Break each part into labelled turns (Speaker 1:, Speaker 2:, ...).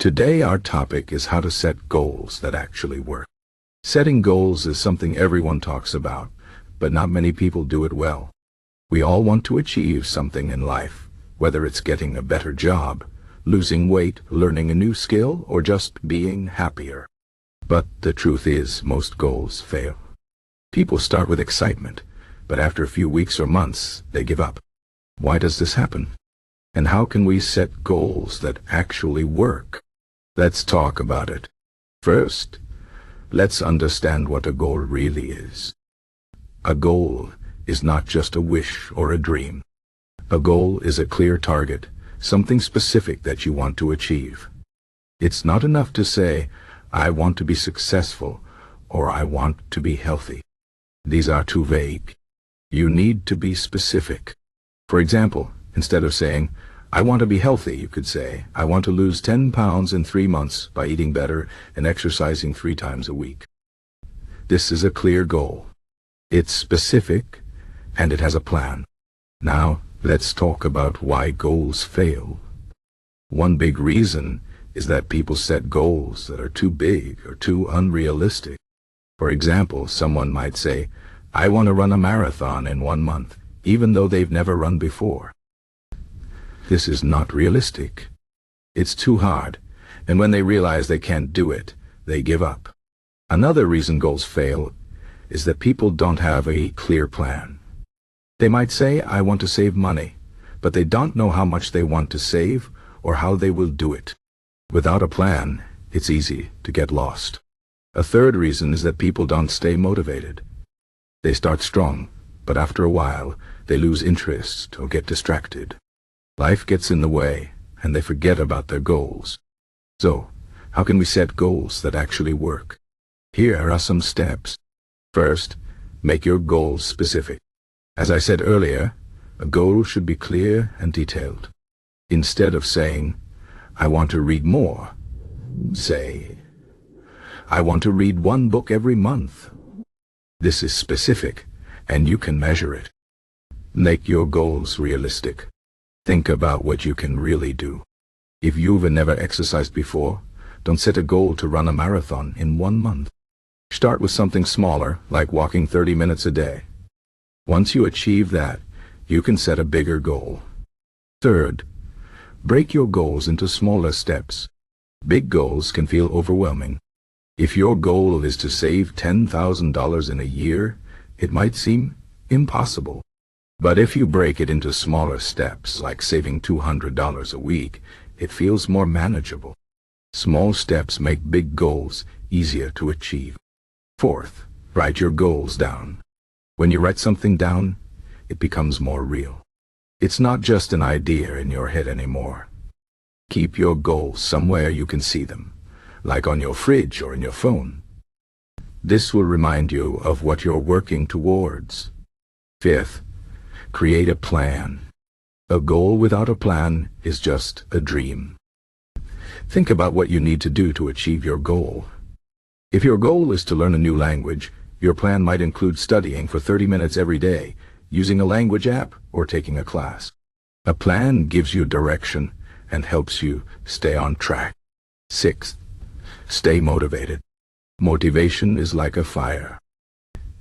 Speaker 1: Today our topic is how to set goals that actually work. Setting goals is something everyone talks about, but not many people do it well. We all want to achieve something in life, whether it's getting a better job, losing weight, learning a new skill, or just being happier. But the truth is, most goals fail. People start with excitement, but after a few weeks or months, they give up. Why does this happen? And how can we set goals that actually work? Let's talk about it. First, let's understand what a goal really is. A goal is not just a wish or a dream. A goal is a clear target, something specific that you want to achieve. It's not enough to say, I want to be successful, or I want to be healthy. These are too vague. You need to be specific. For example, instead of saying, I want to be healthy, you could say, I want to lose 10 pounds in 3 months by eating better and exercising 3 times a week. This is a clear goal. It's specific, and it has a plan. Now, let's talk about why goals fail. One big reason is that people set goals that are too big or too unrealistic. For example, someone might say, I want to run a marathon in 1 month, even though they've never run before. This is not realistic. It's too hard, and when they realize they can't do it, they give up. Another reason goals fail is that people don't have a clear plan. They might say, I want to save money, but they don't know how much they want to save or how they will do it. Without a plan, it's easy to get lost. A third reason is that people don't stay motivated. They start strong, but after a while, they lose interest or get distracted. Life gets in the way, and they forget about their goals. So, how can we set goals that actually work? Here are some steps. First, make your goals specific. As I said earlier, a goal should be clear and detailed. Instead of saying, I want to read more, say, I want to read 1 book every month. This is specific, and you can measure it. Make your goals realistic. Think about what you can really do. If you've never exercised before, don't set a goal to run a marathon in 1 month. Start with something smaller, like walking 30 minutes a day. Once you achieve that, you can set a bigger goal. Third, break your goals into smaller steps. Big goals can feel overwhelming. If your goal is to save $10,000 in a year, it might seem impossible. But if you break it into smaller steps, like saving $200 a week, it feels more manageable. Small steps make big goals easier to achieve. Fourth, write your goals down. When you write something down, it becomes more real. It's not just an idea in your head anymore. Keep your goals somewhere you can see them, like on your fridge or in your phone. This will remind you of what you're working towards. Fifth, create a plan. A goal without a plan is just a dream. Think about what you need to do to achieve your goal. If your goal is to learn a new language, your plan might include studying for 30 minutes every day, using a language app, or taking a class. A plan gives you direction and helps you stay on track. Sixth, stay motivated. Motivation is like a fire.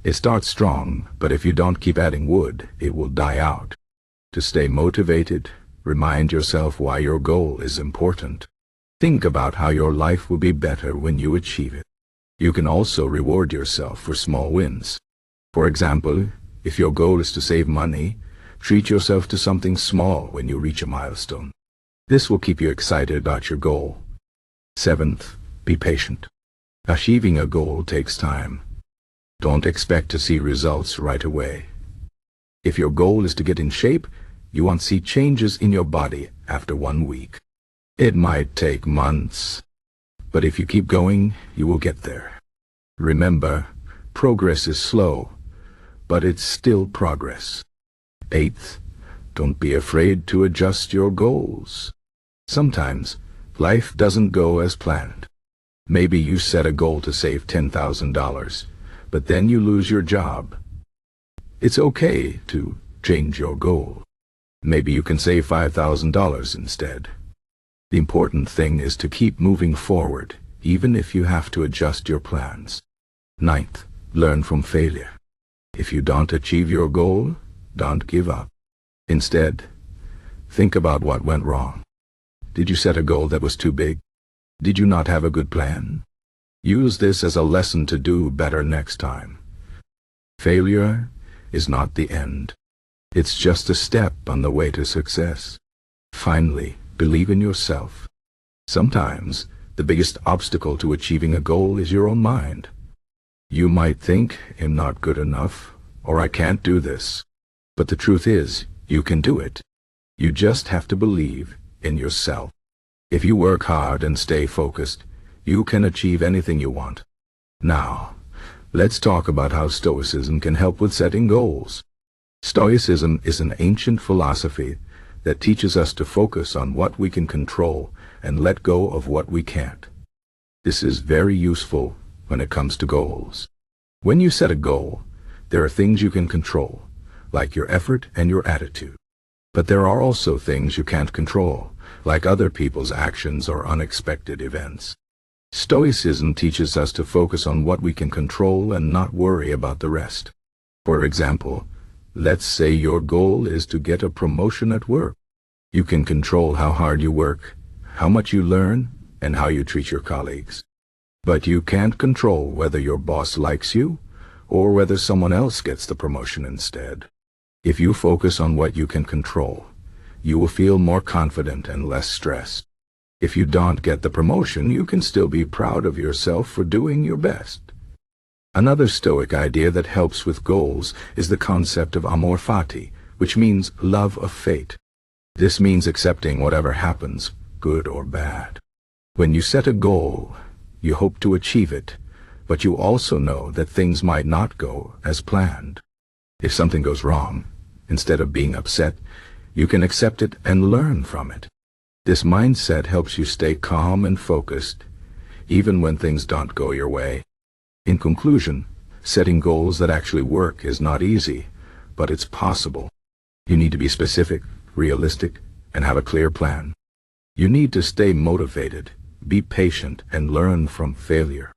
Speaker 1: It starts strong, but if you don't keep adding wood, it will die out. To stay motivated, remind yourself why your goal is important. Think about how your life will be better when you achieve it. You can also reward yourself for small wins. For example, if your goal is to save money, treat yourself to something small when you reach a milestone. This will keep you excited about your goal. Seventh, be patient. Achieving a goal takes time. Don't expect to see results right away. If your goal is to get in shape, you won't see changes in your body after 1 week. It might take months, but if you keep going, you will get there. Remember, progress is slow, but it's still progress. Eighth, don't be afraid to adjust your goals. Sometimes, life doesn't go as planned. Maybe you set a goal to save $10,000. But then you lose your job. It's okay to change your goal. Maybe you can save $5,000 instead. The important thing is to keep moving forward, even if you have to adjust your plans. Ninth, learn from failure. If you don't achieve your goal, don't give up. Instead, think about what went wrong. Did you set a goal that was too big? Did you not have a good plan? Use this as a lesson to do better next time. Failure is not the end. It's just a step on the way to success. Finally, believe in yourself. Sometimes, the biggest obstacle to achieving a goal is your own mind. You might think, I'm not good enough, or I can't do this. But the truth is, you can do it. You just have to believe in yourself. If you work hard and stay focused, you can achieve anything you want. Now, let's talk about how Stoicism can help with setting goals. Stoicism is an ancient philosophy that teaches us to focus on what we can control and let go of what we can't. This is very useful when it comes to goals. When you set a goal, there are things you can control, like your effort and your attitude. But there are also things you can't control, like other people's actions or unexpected events. Stoicism teaches us to focus on what we can control and not worry about the rest. For example, let's say your goal is to get a promotion at work. You can control how hard you work, how much you learn, and how you treat your colleagues. But you can't control whether your boss likes you or whether someone else gets the promotion instead. If you focus on what you can control, you will feel more confident and less stressed. If you don't get the promotion, you can still be proud of yourself for doing your best. Another Stoic idea that helps with goals is the concept of Amor Fati, which means love of fate. This means accepting whatever happens, good or bad. When you set a goal, you hope to achieve it, but you also know that things might not go as planned. If something goes wrong, instead of being upset, you can accept it and learn from it. This mindset helps you stay calm and focused, even when things don't go your way. In conclusion, setting goals that actually work is not easy, but it's possible. You need to be specific, realistic, and have a clear plan. You need to stay motivated, be patient, and learn from failure.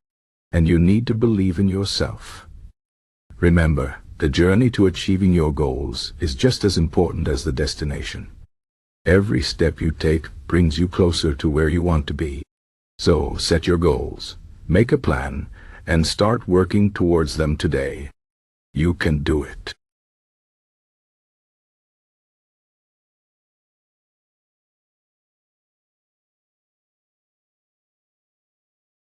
Speaker 1: And you need to believe in yourself. Remember, the journey to achieving your goals is just as important as the destination. Every step you take brings you closer to where you want to be. So set your goals, make a plan, and start working towards them today. You can do it.